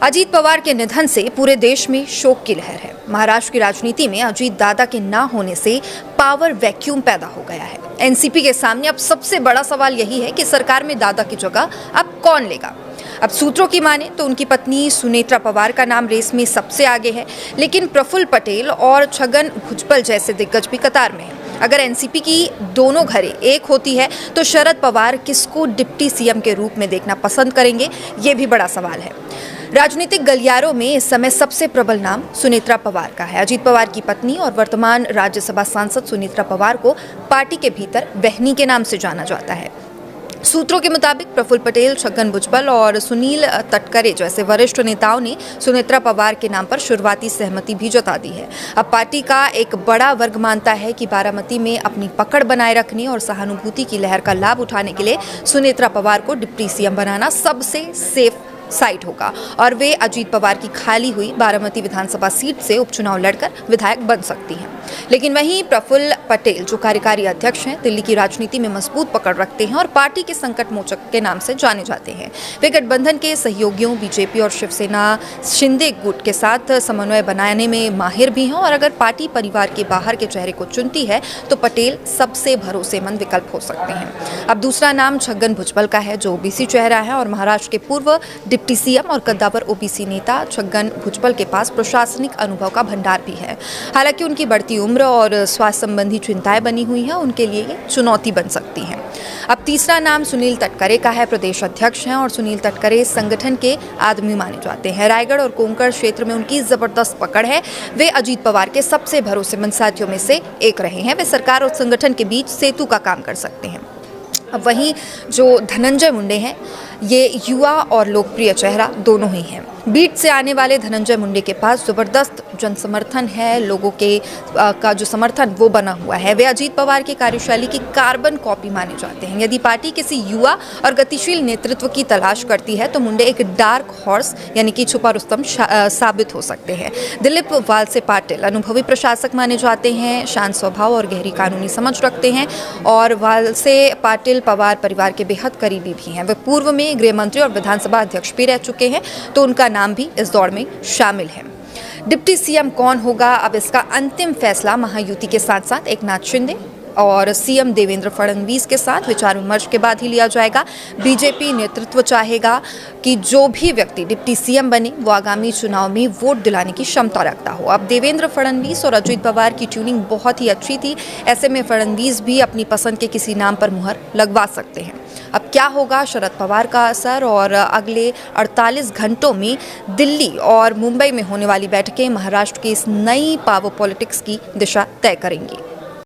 अजीत पवार के निधन से पूरे देश में शोक की लहर है। महाराष्ट्र की राजनीति में अजीत दादा के ना होने से पावर वैक्यूम पैदा हो गया है। एनसीपी के सामने अब सबसे बड़ा सवाल यही है कि सरकार में दादा की जगह अब कौन लेगा। अब सूत्रों की माने तो उनकी पत्नी सुनेत्रा पवार का नाम रेस में सबसे आगे है, लेकिन प्रफुल्ल पटेल और छगन भुजबल जैसे दिग्गज भी कतार में हैं। अगर एनसीपी की दोनों घरें एक होती है तो शरद पवार किसको डिप्टी सीएम के रूप में देखना पसंद करेंगे, ये भी बड़ा सवाल है। राजनीतिक गलियारों में इस समय सबसे प्रबल नाम सुनेत्रा पवार का है। अजीत पवार की पत्नी और वर्तमान राज्यसभा सांसद सुनेत्रा पवार को पार्टी के भीतर बहनी के नाम से जाना जाता है। सूत्रों के मुताबिक प्रफुल्ल पटेल, छगन भुजबल और सुनील तटकरे जैसे वरिष्ठ नेताओं ने सुनेत्रा पवार के नाम पर शुरुआती सहमति भी जता दी है। अब पार्टी का एक बड़ा वर्ग मानता है कि बारामती में अपनी पकड़ बनाए रखने और सहानुभूति की लहर का लाभ उठाने के लिए सुनेत्रा पवार को डिप्टी सीएम बनाना सबसे सेफ साइट होगा और वे अजीत पवार की खाली हुई बारामती विधानसभा सीट से उपचुनाव लड़कर विधायक बन सकती हैं। लेकिन वहीं प्रफुल्ल पटेल, जो कार्यकारी अध्यक्ष हैं, दिल्ली की राजनीति में मजबूत पकड़ रखते हैं और पार्टी के संकट मोचक के नाम से जाने जाते हैं। वे गठबंधन के सहयोगियों बीजेपी और शिवसेना शिंदे गुट के साथ समन्वय बनाने में माहिर भी हैं और अगर पार्टी परिवार के बाहर के चेहरे को चुनती है तो पटेल सबसे भरोसेमंद विकल्प हो सकते हैं। अब दूसरा नाम छगन भुजबल का है, जो ओबीसी चेहरा है और महाराष्ट्र के पूर्व डिप्टी सीएम और कद्दावर ओबीसी नेता छगन भुजबल के पास प्रशासनिक अनुभव का भंडार भी है। हालांकि उनकी बढ़ती उम्र और स्वास्थ्य संबंधी चिंताएं बनी हुई हैं, उनके लिए ये चुनौती बन सकती हैं। अब तीसरा नाम सुनील तटकरे का है। प्रदेश अध्यक्ष हैं और सुनील तटकरे संगठन के आदमी माने जाते हैं। रायगढ़ और कोंकण क्षेत्र में उनकी जबरदस्त पकड़ है। वे अजीत पवार के सबसे भरोसेमंद साथियों में से एक रहे हैं। वे सरकार और संगठन के बीच सेतु का काम कर सकते हैं। अब वहीं जो धनंजय मुंडे हैं, ये युवा और लोकप्रिय चेहरा दोनों ही हैं। बीट से आने वाले धनंजय मुंडे के पास जबरदस्त जनसमर्थन है। लोगों के का जो समर्थन वो बना हुआ है। वे अजीत पवार की कार्यशैली की कार्बन कॉपी माने जाते हैं। यदि पार्टी किसी युवा और गतिशील नेतृत्व की तलाश करती है तो मुंडे एक डार्क हॉर्स यानी कि छुपा रुस्तम साबित हो सकते हैं। दिलीप वालसे पाटिल अनुभवी प्रशासक माने जाते हैं, शांत स्वभाव और गहरी कानूनी समझ रखते हैं और वालसे पाटिल पवार परिवार के बेहद करीबी भी हैं। वे पूर्व में गृह मंत्री और विधानसभा अध्यक्ष भी रह चुके हैं, तो उनका नाम भी इस दौड़ में शामिल है। डिप्टी सीएम कौन होगा, अब इसका अंतिम फैसला महायुति के साथ साथ एकनाथ शिंदे और सीएम देवेंद्र फडणवीस के साथ विचार विमर्श के बाद ही लिया जाएगा। बीजेपी नेतृत्व चाहेगा कि जो भी व्यक्ति डिप्टी सीएम बने वो आगामी चुनाव में वोट दिलाने की क्षमता रखता हो। अब देवेंद्र फडणवीस और अजीत पवार की ट्यूनिंग बहुत ही अच्छी थी। ऐसे में फडणवीस भी अपनी पसंद के किसी नाम पर मुहर लगवा सकते हैं। अब क्या होगा शरद पवार का असर और अगले 48 घंटों में दिल्ली और मुंबई में होने वाली बैठकें महाराष्ट्र की इस नई पावर पॉलिटिक्स की दिशा तय करेंगी।